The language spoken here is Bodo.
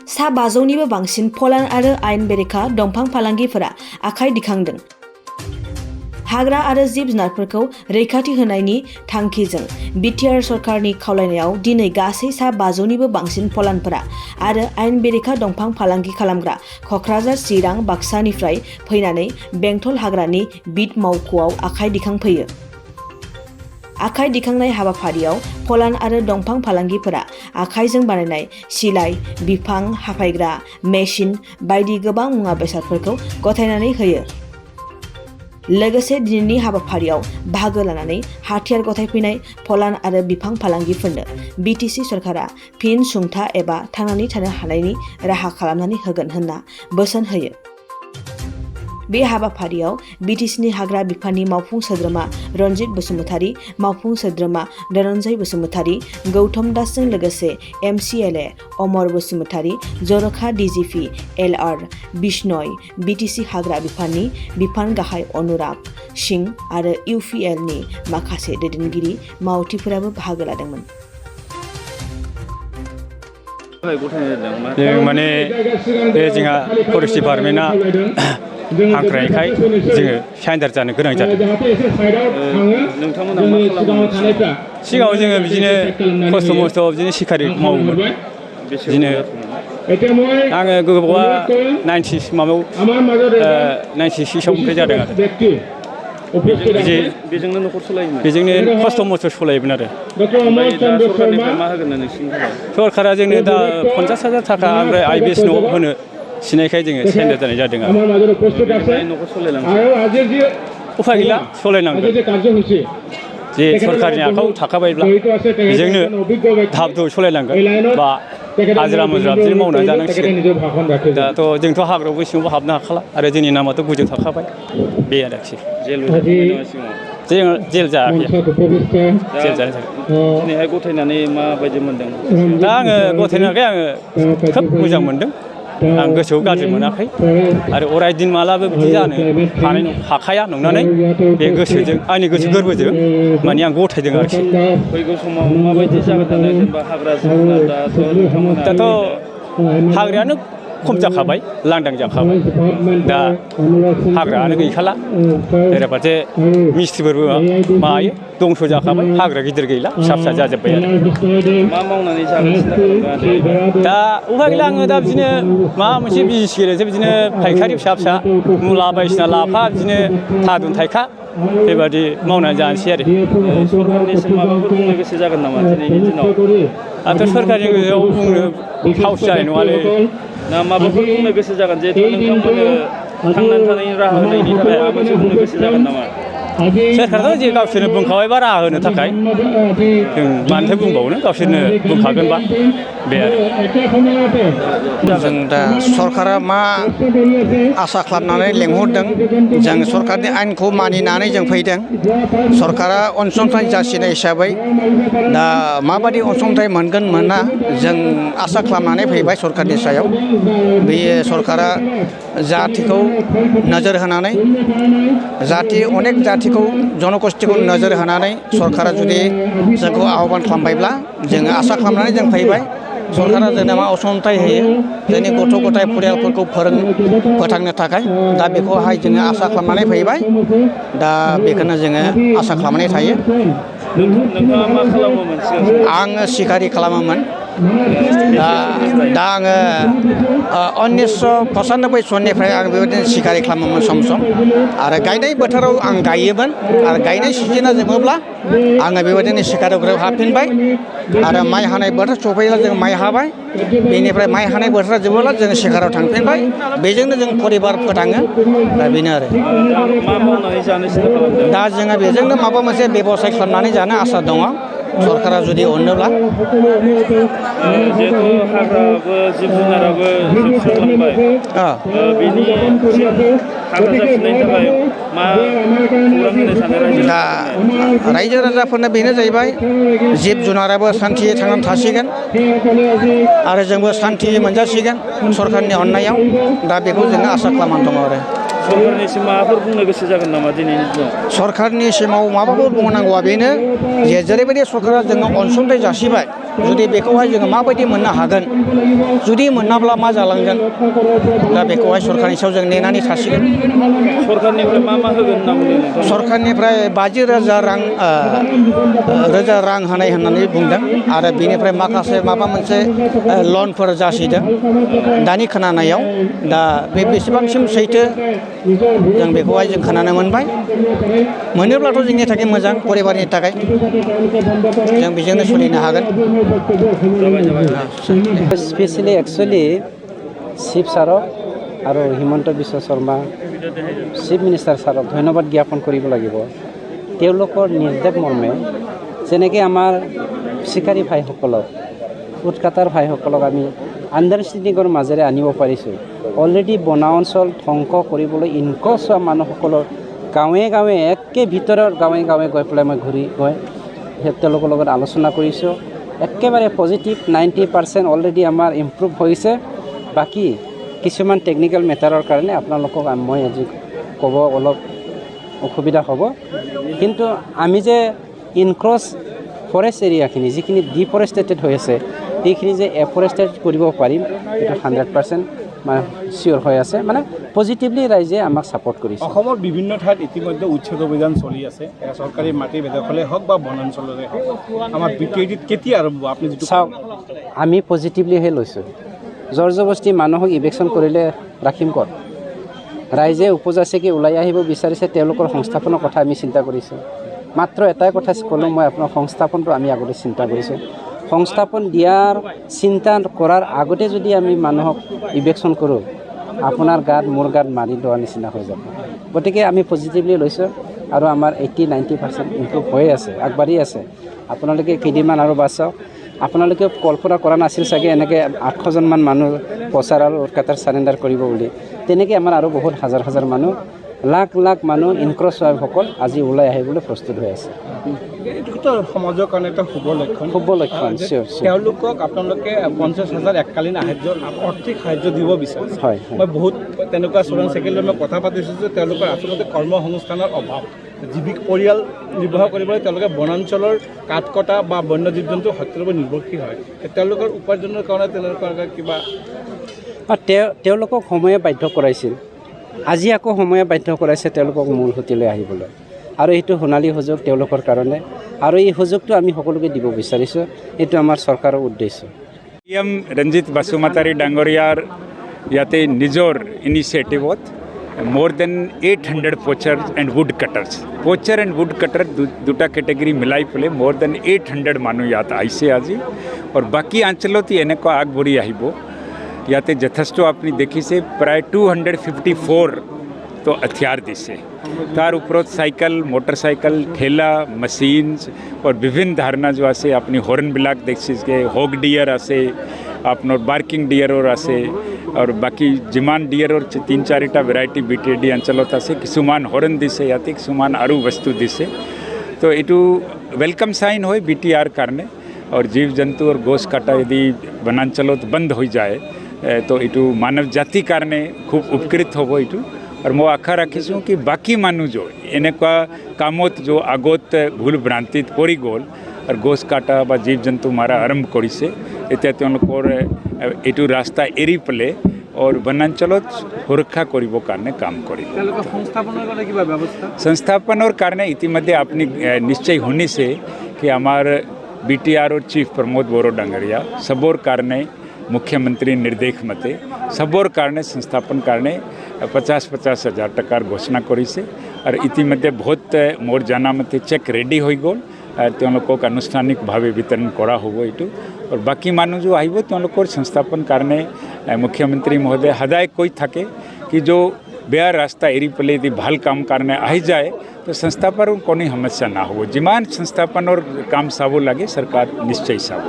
सा 500निबो बांसिन फलान आरो आयेन बेरेखा दंफां फालांगिफोरा आखाइ दिखांदों। हाग्रा आरो जिब जुनारफोरखौ रैखाथि होनायनि थांखिजों बिटिआर सरकारनि खावलायनायाव दिनै गासै सा 500निबो बांसिन फलानफोरा आरो आयेन बेरेखा दंफां फालांगि खालामग्रा क'क्राझार, चिरां, बाक्सानिफ्राय फैनानै बेंटल हाग्रानि बिट मावख'आव आखाइ दिखांफैयो। आखाइ दिखांनाय हाबाफारियाव फलान आरो दंफां फालांगिफोरा आखाइजों बानायनाय सिलाइ, बिफां हाफायग्रा मेसिन बायदि गोबां मुवा बेसादफोरखौ गथायनानै होयो। लोगोसे दिनैनि हाबाफारियाव बाहागो लानानै हाथियार गथायफैनाय फलान आरो बिफां फालांगिफोरनो बिटिसि सरकारा फिन सुंथा एबा थांनानै थानो हानायनि राहा खालामनानै होगोन होनना बोसोन होयो। बे हाबाफारियाव बिटिसिनि हाग्रा बिफाननि मावफुं सोद्रोमा रनजित बसुमतारी, मावफुं सोद्रोमा धनन्जय बसुमतारी, गौतम दासजों लोगोसे MCLA अमर बसुमतारी, जर'खा DGP LR बिश्नय, बिटिसि हाग्रा बिफाननि बिफान गाहाय अनुराग सिंह आरो UPLनि माखासे दैदेनगिरि मावथिफोराबो बाहागो लादोंमोन। माने बे जोंहा फरेस्ट डिपार्टमेन्टआ हांख्रायनायखाय जोङो सारेन्डार जानो गोनां जादों। नोंथांमोना मा खालामोमोन? सिगाङाव जोङो बिदिनो खस्थ' मस्थ' बिदिनो सिखारि मावोमोन। बिदिनो आङो गोबावा 96आव ओमफ्राय जादों आरो बेजोंनो न'खर सलायोमोन। बेजोंनो खस्थ' मस्थ' सलायोमोन आरो। सरकारनिफ्राय मा होगोन ना नोंसिनि थाखाय? सरकारा जोंनो दा 50,000 थाखा ओमफ्राय IBS न' होनो सिनायखाय जोङो सारेन्डार जानाय जादों आरो। न'खर सलायलांसै। उफाय गैला सलायनांगोन। जे सरकारनि आखायाव थाखाबायब्ला बेजोंनो धाप धुप सलायनांगोन बा हाजिरा मुजिरा बिदिनो मावनानै जानांसिगोन। दाथ' जोंथ' हाग्रायावबो सिङावबो हाबनो हाखाला आरो जोंनि नामाथ' गोजौआव थाखाबाय बे आरोखि। जेल जायाखै। जेल जानाय थाखाय। दिनैहाय गथायनानै माबायदि मोनदों? दा आङो गथायनायखाय आङो खोब मोजां मोनदों। आं गोसोआव गाज्रि मोनाखै आरो अराय दिन मालाबो बिदि जानो हाखाया नंनानै बे गोसोजों आंनि गोसो गोरबोजों माने आं गथायदों आरोखि। फैगौ समाव माबायदि जागोन सानो जेनेबा हाग्रा जिब-जुनार दाथ' हाग्रायानो खम जाखाबाय, लांदां जाखाबाय। दा हाग्रायानो गैखाला। बेराफारसे मिस्थ्रिफोरबो मायो दंस' जाखाबाय, हाग्रा गिदिर गैला, फिसा फिसा जाजोब्बाय आरो। मा मावनानै जागासिनो दा उफाय गैला आङो दा बिदिनो माबा मोनसे बिजनेस गेलेनोसै बिदिनो फायखारि फिसा फिसा मुला बायदिसिना लाफा बिदिनो थादुन थाइखा बेबादि मावनानै जानोसै आरो। सरकारनिसिम माबाफोर बुंनो गोसो जागोन नामा दिनैनि दिनाव? आंथ' सरकारनि गोजौआव बुंनो साहस जानाय नङालै। ना माबाफोर बुंनो गोसो जागोन जिहेथु नोंथांमोननो थांनानै थानायनि राहा होनायनि थाखाय माबा मोनसे बुंनो गोसो जागोन नामा? सोरखाराथ' जे गावसोरनो बुंखाबायबा राहा होनो थाखाय जों मानोथो बुंबावनो गावसोरनो बुंखागोनबा बे आरो। जों दा सरकारा मा आसा खालामनानै लेंहरदों जों सरकारनि आयेनखौ मानिनानै जों फैदों। सरकारा अनसुंथाइ जासिनाय हिसाबै दा माबायदि अनसुंथाइ मोनगोन मोना जों आसा खालामनानै फैबाय सरकारनि सायाव। बेयो सरकारा जाथिखौ नोजोर होनानै जाथि अनेक जाथिखौ जनगोष्ठीखौ नोजोर होनानै सरकारा जुदि जोंखौ आह्वान खालामबायब्ला जोङो आसा खालामनानै जों फैबाय। सरकारा जोंनो मा अनसुंथाइ होयो जोंनि गथ' गथाय फरियालफोरखौ फोथांनो थाखाय दा बेखौहाय जोङो आसा खालामनानै फैबाय। दा बेखौनो जोङो आसा खालामनानै थायो। नोंथाङा मा खालामोमोन सिगां? आङो सिखारि खालामोमोन। दा आङो 1995 सननिफ्राय आं बेबायदिनो सिखारि खालामोमोन सम सम आरो गायनाय बोथोराव आं गायोमोन आरो गायनाय सिजोना जोबोब्ला आङो बेबायदिनो सिखारियाव हाबफिनबाय आरो माइ हानाय बोथोर सफैब्ला जों माइ हाबाय। बेनिफ्राय माइ हानाय बोथोरा जोबोब्ला जों सिखारियाव थांफिनबाय। बेजोंनो जों परिबार फोथाङो। दा बेनो आरो। मा मावनानै जानो सिन्था खालामदों? दा जोङो बेजोंनो माबा मोनसे बेब'साय खालामनानै जानो आसा दङ सरकारा जुदि अनोब्ला। जिहेतु हाग्राबो जिब जुनाराबो जोबस्रांलांबाय बेनि हाग्रा जाफिननायनि थाखाय मा खौरां होनो सानो रायजो दा रायजो राजाफोरनो बेनो जाहैबाय जिब जुनाराबो सान्थियै थांनानै थासिगोन आरो जोंबो सान्थियै मोनजासिगोन सरकारनि अननायाव। दा बेखौ जोङो आसा खालामनानै दङ आरो। सरकारनिसिम माबाफोर बुंनो गोसो जागोन नामा दिनैनि दिनाव? सरकारनिसिमाव माबाफोर बुंनांगौआ बेनो जे जेरैबायदि सरकारा जोङो अनसुंथाइ जासिबाय जुदि बेखौहाय जोङो माबायदि मोननो हागोन जुदि मोनाब्ला मा जालांगोन दा बेखौहाय सरकारनि सायाव जों नेनानै थासिगोन। सरकारनिफ्राय मा होगोन होनना बुंदों नोंथां? सरकारनिफ्राय 50,000 रां होनाय होननानै बुंदों आरो बेनिफ्राय माखासे माबा मोनसे लनफोर जासिदों दानि खोनानायाव। दा बे बेसेबांसिम सैथो जों बेखौहाय जों खोनानो मोनबाय। मोनोब्लाथ' जोंनि थाखाय मोजां, परिबारनि थाखाय जों बेजोंनो सोलिनो हागोन। स्पेशली एक्चुअली চিফ ছাৰক আৰু হিমন্ত বিশ্ব শৰ্মা চিফ মিনিষ্টাৰ ছাৰক ধন্যবাদ জ্ঞাপন কৰিব লাগিব। তেওঁলোকৰ নিৰ্দেশ মৰ্মে যেনেকৈ আমাৰ চিকাৰী ভাইসকলক উৎকাটাৰ ভাইসকলক আমি আণ্ডাৰষ্টেণ্ডিঙৰ মাজেৰে আনিব পাৰিছোঁ। অলৰেডি বনাঞ্চল ধ্বংস কৰিবলৈ ইনকছ হোৱা মানুহসকলৰ গাঁৱে গাঁৱে একে ভিতৰৰ গাঁৱে গাঁৱে গৈ পেলাই মই ঘূৰি গৈ তেওঁলোকৰ লগত আলোচনা কৰিছোঁ। একেবাৰে পজিটিভ 90% অলৰেডি আমাৰ ইম্প্ৰুভ হৈছে। বাকী কিছুমান টেকনিকেল মেটাৰৰ কাৰণে আপোনালোকক মই আজি ক'ব অলপ অসুবিধা হ'ব। কিন্তু আমি যে ইনক্ৰছ ফৰেষ্ট এৰিয়াখিনি যিখিনি ডিফৰেষ্টেটেড হৈ আছে সেইখিনি যে এফৰেষ্টেড কৰিব পাৰিম এইটো 100% মানে চিয়'ৰ হৈ আছে। মানে পজিটিভলি ৰাইজে আমাক ছাপোৰ্ট কৰিছে। অসমৰ বিভিন্ন ঠাইত ইতিমধ্যে উচ্ছেদ অভিযান চলি আছে, চৰকাৰী মাটি বেদখলে হওক বা বনাঞ্চলৰে হওক। আমাৰ BTID কেতিয়া আৰম্ভ আপুনি যিটো চাওক, আমি পজিটিভলিহে লৈছোঁ। জবৰদস্তি মানুহক ইভেকশ্যন কৰিলে ৰাখিম ক'ত? ৰাইজে উপজাচিকে ওলাই আহিব বিচাৰিছে, তেওঁলোকৰ সংস্থাপনৰ কথা আমি চিন্তা কৰিছোঁ। মাত্ৰ এটাই কথা ক'লোঁ মই আপোনাৰ সংস্থাপনটো আমি আগতে চিন্তা কৰিছোঁ। সংস্থাপন দিয়াৰ চিন্তা কৰাৰ আগতে যদি আমি মানুহক ইভেকশ্যন কৰোঁ আপোনাৰ গাত মোৰ গাত মাৰি লোৱাৰ নিচিনা হৈ যাব। গতিকে আমি পজিটিভলি লৈছোঁ আৰু আমাৰ 80-90% ইম্প্ৰুভ হৈ আছে, আগবাঢ়ি আছে। আপোনালোকে কেইদিনমান আৰু বাচাওক। আপোনালোকে কল্পনা কৰা নাছিল চাগে এনেকৈ 800জনমান মানুহ প্ৰচাৰ আৰু উৎকাটাৰ চাৰেণ্ডাৰ কৰিব বুলি। তেনেকৈ আমাৰ আৰু বহুত হাজাৰ হাজাৰ মানুহ, লাখ লাখ মানুহ ইনক্ৰছ হোৱাসকল আজি ওলাই আহিবলৈ প্ৰস্তুত হৈ আছে। এইটো সমাজৰ কাৰণে এটা শুভ লক্ষণ। শুভ লক্ষণ, চিয়'ৰ। তেওঁলোকক আপোনালোকে 50,000 এককালীন আৰ্থিক সাহায্য দিব বিচাৰিছে। হয়। মই বহুত তেনেকুৱা চোৰাং চেকেলৰ মই কথা পাতিছোঁ যে তেওঁলোকৰ আচলতে কৰ্মসংস্থানৰ অভাৱ, জীৱিক পৰিয়াল নিৰ্বাহ কৰিবলৈ তেওঁলোকে বনাঞ্চলৰ কাঠ কটা বা বন্য জীৱ জন্তু হত্যাৰ ওপৰত নিৰ্ভৰশীল হয়। তেওঁলোকৰ উপাৰ্জনৰ কাৰণে তেওঁলোকৰ কিবা তেওঁলোকক সময়ে বাধ্য কৰাইছিল, আজি আকৌ সময়ে বাধ্য কৰাইছে তেওঁলোকক মূল সুঁতিলৈ আহিবলৈ। আৰু এইটো সোণালী সুযোগ তেওঁলোকৰ কাৰণে, আৰু এই সুযোগটো আমি সকলোকে দিব বিচাৰিছোঁ। এইটো আমাৰ চৰকাৰৰ উদ্দেশ্য। CM ৰঞ্জিত বসুমতাৰী ডাঙৰীয়াৰ ইয়াতে নিজৰ ইনিচিয়েটিভত more than 800 poachers and woodcutters. Poacher and woodcutter দুটা কেটেগৰী মিলাই পেলাই more than 800 মানুহ ইয়াত আহিছে আজি। আৰু বাকী অঞ্চলত এনেকুৱা আগবাঢ়ি আহিব। ইয়াতে যথেষ্ট আপুনি দেখিছে প্ৰায় 254 তো হথিয়াৰ দিছে। তাৰ ওপৰত চাইকেল, মটৰচাইকেল, ঠেলা, মেচিনছ আৰু বিভিন্ন ধৰণৰ যে আছে আপুনি হৰ্ণবিলাক দেখিছে, হগ ডিয়াৰ আছে, আপোনাৰ বাৰ্কিং ডিয়াৰৰ আছে আৰু বাকী যিমান ডিয়াৰৰ 3-4টা ভেৰাইটি BTID অঞ্চলত আছে। কিছুমান হৰ্ণ দিছে ইয়াতে, কিছুমান আৰু বস্তু দিছে। তো এইটো ৱেলকাম চাইন হয় BTR কাৰণে। আৰু জীৱ জন্তু আৰু গছ কাটা যদি বনাঞ্চলত বন্ধ হৈ যায় তো এইটো মানৱ জাতিৰ কাৰণে খুব উপকৃত হ'ব এইটো। আৰু মই আশা ৰাখিছোঁ কি বাকী মানুহ এনেকুৱা কামত আগত ভুল ভ্ৰান্তিত পৰি গ'ল আৰু গছ কাটা বা জীৱ জন্তু মাৰা আৰম্ভ কৰিছে, এতিয়া তেওঁলোকৰ এইটো ৰাস্তা এৰি পেলাই আৰু বনাঞ্চলত সুৰক্ষা কৰিবৰ কাৰণে কাম কৰিব। সংস্থাপনৰ কাৰণে ইতিমধ্যে আপুনি নিশ্চয় শুনিছে কি আমাৰ BTR চিফ প্ৰমোদ বড়ো ডাঙৰীয়া সবৰ কাৰণে মুখ্যমন্ত্ৰী নিৰ্দেশ মতে সবৰ কাৰণে সংস্থাপন কাৰণে 50,000 টকাৰ ঘোষণা কৰিছে। আৰু ইতিমধ্যে বহুত মোৰ জানামতে চেক ৰেডি হৈ গ'ল। তেওঁলোকক আনুষ্ঠানিকভাৱে বিতৰণ কৰা হ'ব এইটো। আৰু বাকী মানুহ যে আহিব তেওঁলোকৰ সংস্থাপন কাৰণে মুখ্যমন্ত্ৰী মহোদয় সদায় কৈ থাকে কি বেয়া ৰাস্তা এৰি পেলাই যদি ভাল কাম কাৰণে আহি যায় তো সংস্থাপনৰ কোনো সমস্যা না হ'ব। যিমান সংস্থাপনৰ কাম চাব লাগে চৰকাৰ নিশ্চয় চাব।